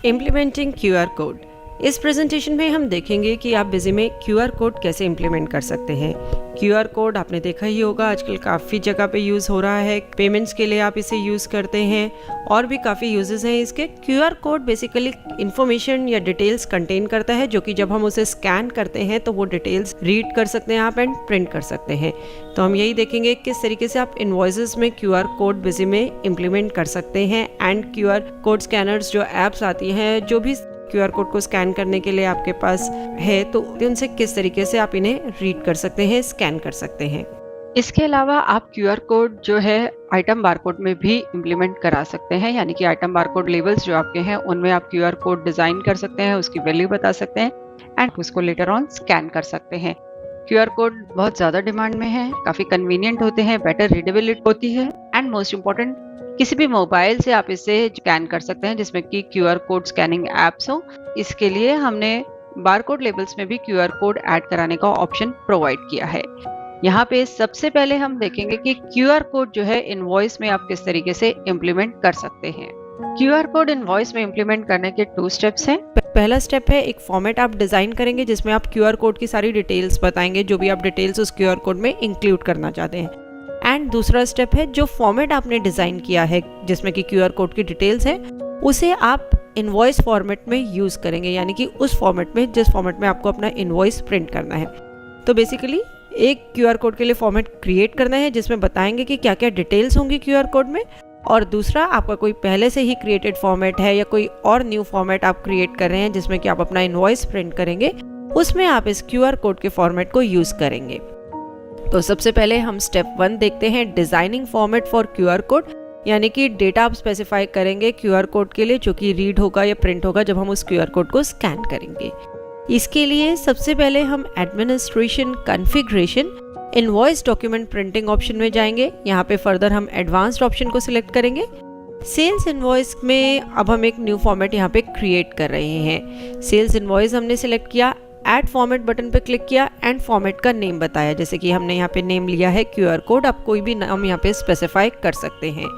Implementing QR code. इस presentation में हम देखेंगे कि आप बिजी में क्यूआर कोड कैसे इम्प्लीमेंट कर सकते हैं। क्यूआर कोड आपने देखा ही होगा, आजकल काफ़ी जगह पे यूज़ हो रहा है। पेमेंट्स के लिए आप इसे यूज़ करते हैं और भी काफ़ी यूजेस हैं इसके। क्यूआर कोड बेसिकली इंफॉर्मेशन या डिटेल्स कंटेन करता है, जो कि जब हम उसे स्कैन करते हैं तो वो डिटेल्स रीड कर सकते हैं आप एंड प्रिंट कर सकते हैं। तो हम यही देखेंगे किस तरीके से आप इनवॉइसेस में क्यूआर कोड बिजी में इम्प्लीमेंट कर सकते हैं एंड क्यूआर कोड स्कैनर्स जो एप्स आती हैं, जो भी क्यूआर कोड को स्कैन करने के लिए आपके पास है, तो उनसे किस तरीके से आप इन्हें रीड कर सकते हैं, स्कैन कर सकते हैं। इसके अलावा आप क्यूआर कोड जो है आइटम बारकोड में भी इम्प्लीमेंट करा सकते हैं, यानी कि आइटम बारकोड लेबल्स जो आपके हैं उनमें आप क्यूआर कोड डिजाइन कर सकते हैं, उसकी वैल्यू बता सकते हैं एंड उसको लेटर ऑन स्कैन कर सकते हैं। क्यूआर कोड बहुत ज़्यादा डिमांड में है, काफ़ी कन्वीनियंट होते हैं, बेटर रीडेबिलिटी होती है एंड मोस्ट इम्पॉर्टेंट किसी भी मोबाइल से आप इसे स्कैन कर सकते हैं जिसमें कि क्यूआर कोड स्कैनिंग एप्स हो। इसके लिए हमने बारकोड लेबल्स में भी क्यूआर कोड ऐड कराने का ऑप्शन प्रोवाइड किया है। यहाँ पे सबसे पहले हम देखेंगे कि क्यूआर कोड जो है इनवॉइस में आप किस तरीके से इम्प्लीमेंट कर सकते हैं। क्यूआर कोड इनवॉइस में इम्प्लीमेंट करने के 2 स्टेप्स हैं। पहला स्टेप है एक फॉर्मेट आप डिजाइन करेंगे जिसमें आप क्यूआर कोड की सारी डिटेल्स बताएंगे, जो भी आप डिटेल्स उस क्यूआर कोड में इंक्लूड करना चाहते हैं। एंड दूसरा स्टेप है जो फॉर्मेट आपने डिजाइन किया है जिसमें कि क्यूआर कोड की डिटेल्स है, उसे आप इनवॉइस फॉर्मेट में यूज करेंगे, यानी कि उस फॉर्मेट में जिस फॉर्मेट में आपको अपना इनवॉइस प्रिंट करना है। तो बेसिकली एक क्यूआर कोड के लिए फॉर्मेट क्रिएट करना है जिसमें बताएंगे कि क्या क्या डिटेल्स होंगी क्यूआर कोड में, और दूसरा आपका कोई पहले से ही क्रिएटेड फॉर्मेट है या कोई और न्यू फॉर्मेट आप क्रिएट कर रहे हैं जिसमें कि आप अपना इनवॉइस प्रिंट करेंगे, उसमें आप इस क्यूआर कोड के फॉर्मेट को यूज करेंगे। तो सबसे पहले हम स्टेप 1 देखते हैं, designing format for QR code, यानी कि डेटा आप स्पेसिफाई करेंगे क्यूआर कोड के लिए जो कि रीड होगा या प्रिंट होगा जब हम उस क्यूआर कोड को स्कैन करेंगे। इसके लिए सबसे पहले हम administration configuration invoice document printing option में जाएंगे। यहाँ पे फर्दर हम एडवांस्ड ऑप्शन को सिलेक्ट करेंगे। सेल्स इनवॉइस में अब हम एक न्यू फॉर्मेट यहाँ पे क्रिएट कर रहे हैं। सेल्स इनवॉइस हमने सिलेक्ट किया, ऐड फॉर्मेट बटन पे क्लिक किया एंड फॉर्मेट का नेम बताया, जैसे कि हमने यहाँ पे नेम लिया है क्यूआर कोड। आप कोई भी नाम यहाँ पे स्पेसिफाई कर सकते हैं।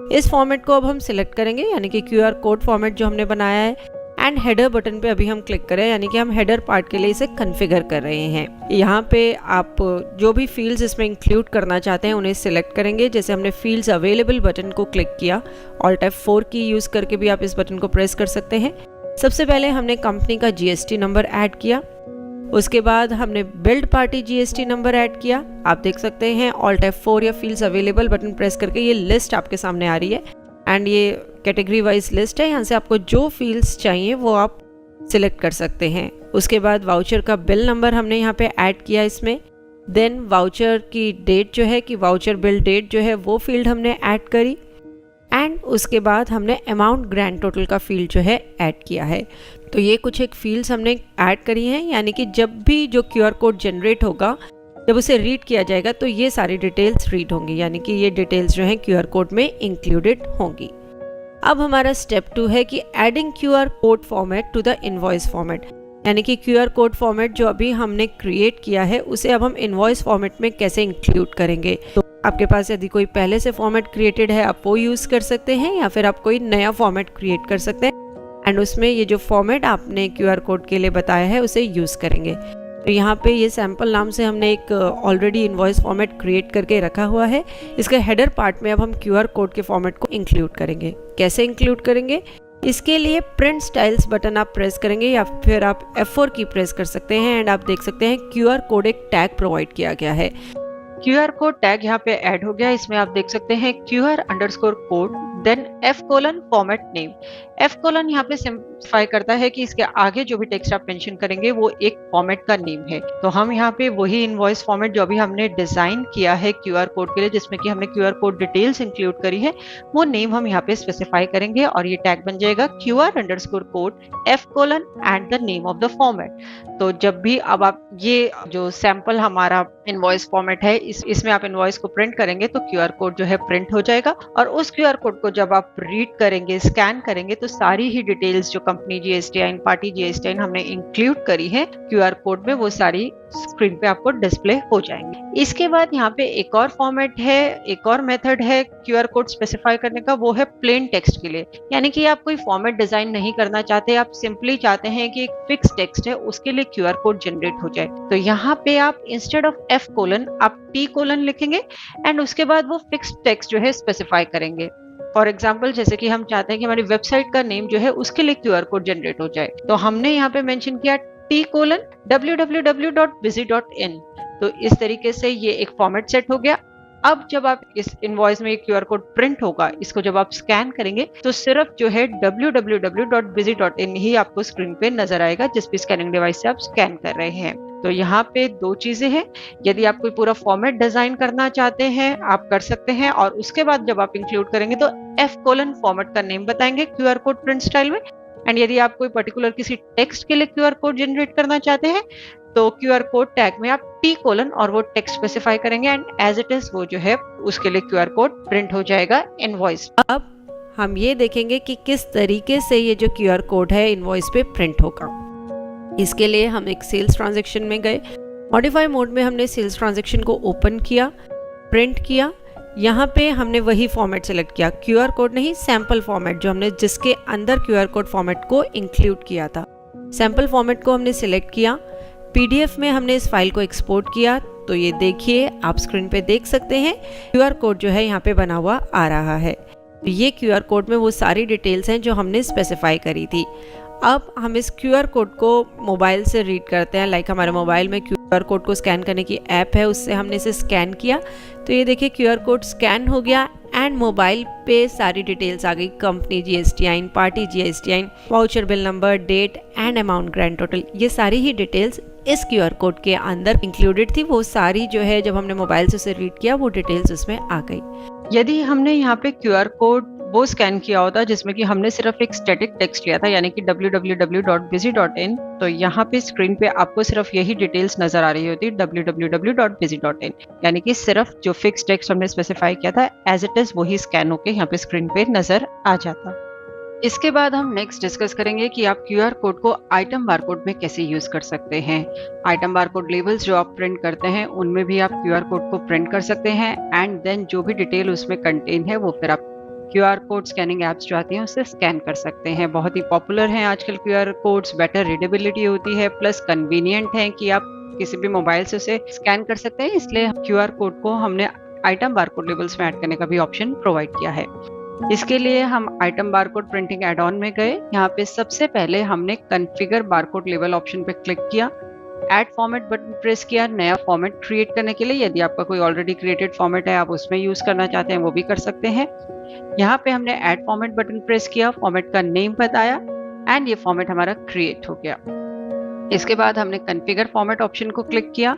इस फॉर्मेट को अब हम सिलेक्ट करेंगे, यानी कि क्यूआर कोड फॉर्मेट जो हमने बनाया है, एंड हेडर बटन पे अभी हम क्लिक करें, यानी कि हम हेडर पार्ट के लिए इसे कॉन्फ़िगर कर रहे हैं। यहाँ पे आप जो भी फील्ड्स इसमें इंक्लूड करना चाहते हैं उन्हें सिलेक्ट करेंगे। जैसे हमने फील्ड्स अवेलेबल बटन को क्लिक किया, ऑल्ट F4 की यूज करके भी आप इस बटन को प्रेस कर सकते हैं। सबसे पहले हमने कंपनी का जीएसटी नंबर ऐड किया, उसके बाद हमने build party GST number add किया। आप देख सकते हैं ऑल्ट F4 या फील्ड्स अवेलेबल बटन प्रेस करके ये लिस्ट आपके सामने आ रही है एंड ये कैटेगरी वाइज लिस्ट है। यहाँ से आपको जो फील्ड्स चाहिए वो आप सिलेक्ट कर सकते हैं। उसके बाद वाउचर का बिल नंबर हमने यहाँ पे ऐड किया इसमें। देन वाउचर की डेट जो है कि वाउचर बिल डेट जो है वो फील्ड हमने ऐड करी एंड उसके बाद हमने अमाउंट ग्रैंड टोटल का फील्ड जो है ऐड किया है। तो ये कुछ एक फील्ड्स हमने ऐड करी हैं, यानी कि जब भी जो क्यूआर कोड जनरेट होगा, जब उसे रीड किया जाएगा तो ये सारी डिटेल्स रीड होंगी, यानी कि ये डिटेल्स जो हैं क्यूआर कोड में इंक्लूडेड होंगी। अब हमारा स्टेप 2 है कि adding QR code format to the invoice format, यानी कि क्यूआर कोड फॉर्मेट जो अभी हमने क्रिएट किया है उसे अब हम इनवॉइस फॉर्मेट में कैसे इंक्लूड करेंगे। तो आपके पास यदि कोई पहले से फॉर्मेट क्रिएटेड है आप वो यूज कर सकते हैं, या फिर आप कोई नया फॉर्मेट क्रिएट कर सकते हैं एंड उसमें ये जो फॉर्मेट आपने क्यूआर कोड के लिए बताया है उसे यूज करेंगे। तो यहाँ पे ये सैम्पल नाम से हमने एक ऑलरेडी इनवॉइस फॉर्मेट क्रिएट करके रखा हुआ है। इसके हेडर पार्ट में अब हम क्यूआर कोड के फॉर्मेट को इंक्लूड करेंगे। कैसे इंक्लूड करेंगे, इसके लिए प्रिंट स्टाइल्स बटन आप प्रेस करेंगे या फिर आप F4 की प्रेस कर सकते हैं एंड आप देख सकते हैं क्यूआर कोड एक टैग प्रोवाइड किया गया है। क्यूआर कोड टैग यहाँ पे ऐड हो गया। इसमें आप देख सकते हैं QR code then F format name. F यहाँ पे सिंप्लीफाई करता है कि इसके आगे जो भी टेक्स्ट आप मेंशन करेंगे वो एक फॉर्मेट का नेम है। तो हम यहाँ पे वही इनवॉइस फॉर्मेट जो अभी हमने डिजाइन किया है क्यूआर कोड के लिए, जिसमें कि हमने क्यूआर कोड डिटेल्स इंक्लूड करी है, वो नेम हम यहाँ पे स्पेसिफाई करेंगे और ये टैग बन जाएगा QR_कोड F and the name of the format. तो जब भी अब आप ये जो सैंपल हमारा इनवॉइस फॉर्मेट है इसमें आप इनवॉइस को प्रिंट करेंगे तो क्यूआर कोड जो है प्रिंट हो जाएगा, और उस क्यूआर कोड को जब आप रीड करेंगे, स्कैन करेंगे, तो तो सारी ही डिटेल्स जो कंपनी GSTN, पार्टी GSTN हमने इंक्लूड करी है QR कोड में, वो सारी स्क्रीन पे आपको डिस्प्ले हो जाएंगे। इसके बाद यहाँ पे एक और फॉर्मेट है, एक और मेथड है QR कोड स्पेसिफाई करने का, वो है प्लेन टेक्स्ट के लिए। यानी कि आप कोई फॉर्मेट डिजाइन नहीं करना चाहते, आप सिंपली चाहते हैं कि एक फिक्स टेक्स्ट है उसके लिए QR कोड जनरेट हो जाए। तो यहाँ पे आप इंस्टेड ऑफ F कोलन आप T कोलन लिखेंगे एंड उसके बाद वो फिक्स टेक्स्ट जो है स्पेसिफाई करेंगे। फॉर एग्जाम्पल, जैसे कि हम चाहते हैं कि हमारी वेबसाइट का नेम जो है उसके लिए QR कोड जनरेट हो जाए, तो हमने यहाँ पे मेंशन किया t:/www.busy.in। तो इस तरीके से ये एक फॉर्मेट सेट हो गया। अब जब आप इस इनवॉइस में QR कोड प्रिंट होगा, इसको जब आप स्कैन करेंगे तो सिर्फ जो है www.busy.in ही आपको स्क्रीन पे नजर आएगा जिस भी स्कैनिंग डिवाइस से आप स्कैन कर रहे हैं। तो यहाँ पे दो चीजें हैं, यदि आप कोई पूरा फॉर्मेट डिजाइन करना चाहते हैं आप कर सकते हैं, और उसके बाद जब आप इंक्लूड करेंगे तो F कोलन फॉर्मेट का नेम बताएंगे QR कोड प्रिंट स्टाइल में। एंड यदि आप कोई पर्टिकुलर किसी टेक्स्ट के लिए QR कोड जनरेट करना चाहते हैं तो QR कोड टैग में आप T कोलन और वो टेक्स्ट स्पेसिफाई करेंगे एंड एज इट इज वो जो है उसके लिए QR कोड प्रिंट हो जाएगा इनवॉइस। अब हम ये देखेंगे कि किस तरीके से ये जो QR कोड है इनवॉइस पे प्रिंट होगा। इसके लिए हम एक सेल्स ट्रांजैक्शन में गए, मॉडिफाई मोड में हमने सेल्स ट्रांजैक्शन को ओपन किया, प्रिंट किया। यहाँ पे हमने वही फॉर्मेट सेलेक्ट किया, QR कोड नहीं, सैम्पल फॉर्मेट जो हमने जिसके अंदर QR कोड फॉर्मेट को इंक्लूड किया था। सैम्पल फॉर्मेट को हमने सिलेक्ट किया, PDF में हमने इस फाइल को एक्सपोर्ट किया। तो ये देखिए आप स्क्रीन पे देख सकते हैं QR कोड जो है यहाँ पे बना हुआ आ रहा है। तो ये QR कोड में वो सारी डिटेल्स हैं जो हमने स्पेसिफाई करी थी। अब हम इस QR कोड को मोबाइल से रीड करते हैं, लाइक हमारे मोबाइल में QR कोड को स्कैन करने की ऐप है, उससे हमने इसे स्कैन किया। तो ये देखिए QR कोड स्कैन हो गया एंड मोबाइल पे सारी डिटेल्स आ गई, company GSTN, party GSTN, voucher bill number, date and amount, grand total. ये सारी ही डिटेल्स इस QR कोड के अंदर इंक्लूडेड थी। वो सारी जो है जब हमने मोबाइल से उसे रीड किया वो डिटेल्स उसमें आ गई। यदि हमने यहाँ पे QR कोड वो स्कैन किया होता जिसमें कि हमने सिर्फ एक स्टैटिक टेक्स्ट लिया था, यानी कि www.busy.in, तो यहाँ पे स्क्रीन पे आपको सिर्फ यही डिटेल्स नजर आ रही होती www.busy.in, यानी कि सिर्फ जो फिक्स टेक्स्ट हमने स्पेसिफाई किया था एज इट इज वही स्कैन होके यहाँ पे स्क्रीन पे नजर आ जाता। इसके बाद हम नेक्स्ट डिस्कस करेंगे कि आप QR कोड को आइटम बारकोड में कैसे यूज कर सकते हैं। आइटम बारकोड लेबल्स जो आप प्रिंट करते हैं उनमें भी आप QR कोड को प्रिंट कर सकते हैं एंड देन जो भी डिटेल उसमें कंटेन है वो फिर आप QR कोड स्कैनिंग एप्स जो आती हैं उससे स्कैन कर सकते हैं। बहुत ही पॉपुलर हैं आजकल QR कोड्स, बेटर रीडेबिलिटी होती है, प्लस कन्वीनियंट है कि आप किसी भी मोबाइल से उसे स्कैन कर सकते हैं। इसलिए QR कोड को हमने आइटम बारकोड लेबल्स में ऐड करने का भी ऑप्शन प्रोवाइड किया है। इसके लिए हम item barcode printing add on में गए। यहाँ पे सबसे पहले हमने कॉन्फ़िगर बारकोड लेबल ऑप्शन पे क्लिक किया, ऐड फॉर्मेट बटन प्रेस किया नया फॉर्मेट क्रिएट करने के लिए। यदि आपका कोई ऑलरेडी क्रिएटेड फॉर्मेट है आप उसमें यूज करना चाहते हैं वो भी कर सकते हैं। यहाँ पे हमने ऐड फॉर्मेट बटन प्रेस किया, फॉर्मेट का नेम बताया एंड ये फॉर्मेट हमारा क्रिएट हो गया। इसके बाद हमने कॉन्फ़िगर फॉर्मेट ऑप्शन को क्लिक किया।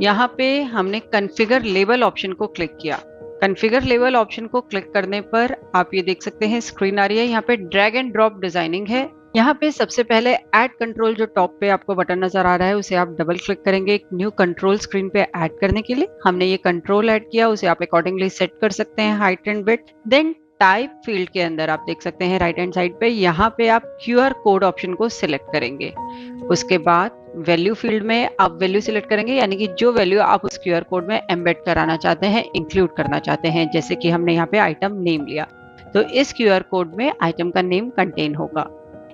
यहाँ पे हमने कॉन्फ़िगर लेबल ऑप्शन को क्लिक किया। कॉन्फ़िगर लेबल ऑप्शन को क्लिक करने पर आप ये देख सकते हैं स्क्रीन आ रही है, यहाँ पे ड्रैग एंड ड्रॉप डिजाइनिंग है। यहाँ पे सबसे पहले ऐड कंट्रोल जो टॉप पे आपको बटन नजर आ रहा है उसे आप डबल क्लिक करेंगे एक न्यू कंट्रोल स्क्रीन पे ऐड करने के लिए। हमने ये कंट्रोल ऐड किया, उसे आप अकॉर्डिंगली सेट कर सकते हैं height and width. Then type field के अंदर आप देख सकते हैं राइट हैंड साइड पे, यहाँ पे आप QR कोड ऑप्शन को सिलेक्ट करेंगे। उसके बाद वैल्यू फील्ड में आप वैल्यू सिलेक्ट करेंगे, यानी कि जो वैल्यू आप उस QR कोड में एम्बेड कराना चाहते हैं, इंक्लूड करना चाहते हैं। जैसे कि हमने यहाँ पे आइटम नेम लिया तो इस QR कोड में आइटम का नेम कंटेन होगा।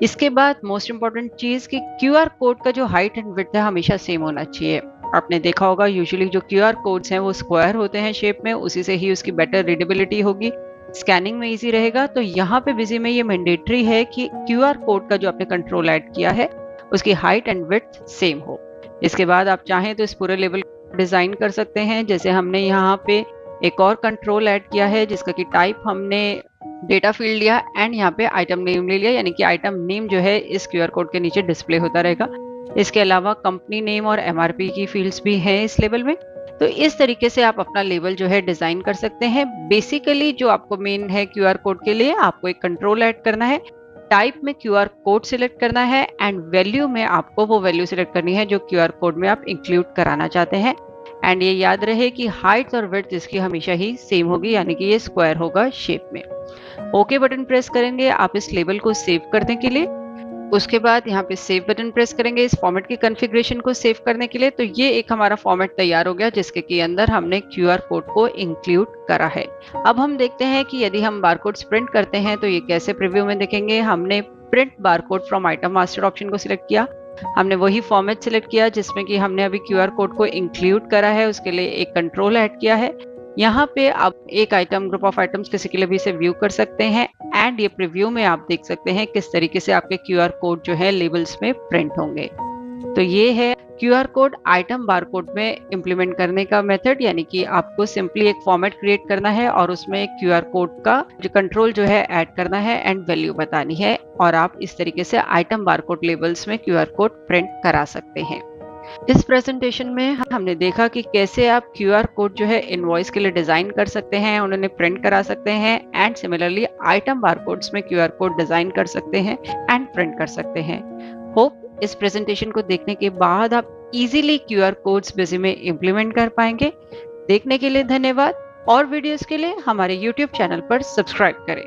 इसके बाद मोस्ट इंपॉर्टेंट चीज कि QR कोड का जो हाइट एंड विड्थ है हमेशा सेम होना चाहिए। आपने देखा होगा यूजुअली जो QR कोड्स हैं वो स्क्वायर होते हैं शेप में, उसी से ही उसकी बेटर रीडेबिलिटी होगी, स्कैनिंग में इजी रहेगा। तो यहाँ पे बिजी में ये मैंडेटरी है कि QR कोड का जो आपने कंट्रोल ऐड किया है उसकी हाइट एंड विड्थ सेम हो। इसके बाद आप चाहें तो इस पूरे लेवल डिजाइन कर सकते हैं। जैसे हमने यहाँ पे एक और कंट्रोल ऐड किया है जिसका कि टाइप हमने डेटा फील्ड लिया एंड यहाँ पे आइटम नेम ले लिया, यानी कि आइटम नेम जो है इस QR कोड के नीचे डिस्प्ले होता रहेगा। इसके अलावा कंपनी नेम और MRP की फील्ड्स भी हैं इस लेवल में। तो इस तरीके से आप अपना लेबल जो है डिजाइन कर सकते हैं। बेसिकली जो आपको मेन है QR कोड के लिए आपको एक कंट्रोल ऐड करना है, टाइप में QR कोड सिलेक्ट करना है एंड वैल्यू में आपको वो वैल्यू सिलेक्ट करनी है जो QR कोड में आप इंक्लूड कराना चाहते हैं। एंड ये याद रहे कि हाइट और विड्थ इसकी हमेशा ही सेम होगी, यानी कि ये स्क्वायर होगा शेप में। ओके बटन प्रेस करेंगे आप इस लेबल को सेव करने के लिए। उसके बाद यहाँ पे सेव बटन प्रेस करेंगे इस फॉर्मेट की कॉन्फ़िगरेशन को सेव करने के लिए। तो ये एक हमारा फॉर्मेट तैयार हो गया जिसके के अंदर हमने QR कोड को इंक्लूड करा है। अब हम देखते हैं कि यदि हम बारकोड्स प्रिंट करते हैं तो ये कैसे प्रीव्यू में दिखेंगे। हमने print barcode from item master option को सिलेक्ट किया। हमने वही फॉर्मेट सिलेक्ट किया जिसमें कि हमने अभी QR कोड को इंक्लूड करा है, उसके लिए एक कंट्रोल ऐड किया है। यहाँ पे आप एक आइटम, ग्रुप ऑफ आइटम्स किसी के लिए भी इसे व्यू कर सकते हैं एंड ये प्रीव्यू में आप देख सकते हैं किस तरीके से आपके QR कोड जो है लेबल्स में प्रिंट होंगे। तो ये है QR कोड आइटम बारकोड में इम्प्लीमेंट करने का मेथड, यानी कि आपको सिंपली एक फॉर्मेट क्रिएट करना है और उसमें QR कोड का जो कंट्रोल जो है ऐड करना है एंड वैल्यू बतानी है, और आप इस तरीके से आइटम बारकोड लेबल्स में QR कोड प्रिंट करा सकते हैं। इस प्रेजेंटेशन में हमने देखा कि कैसे आप QR कोड जो है इनवॉइस के लिए डिजाइन कर सकते हैं, उन्हें प्रिंट करा सकते हैं एंड सिमिलरली आइटम बारकोड्स में QR कोड डिजाइन कर सकते हैं एंड प्रिंट कर सकते हैं। होप इस प्रेजेंटेशन को देखने के बाद आप इजीली QR कोड्स बिजी में इम्प्लीमेंट कर पाएंगे। देखने के लिए धन्यवाद और वीडियोस के लिए हमारे YouTube चैनल पर सब्सक्राइब करें।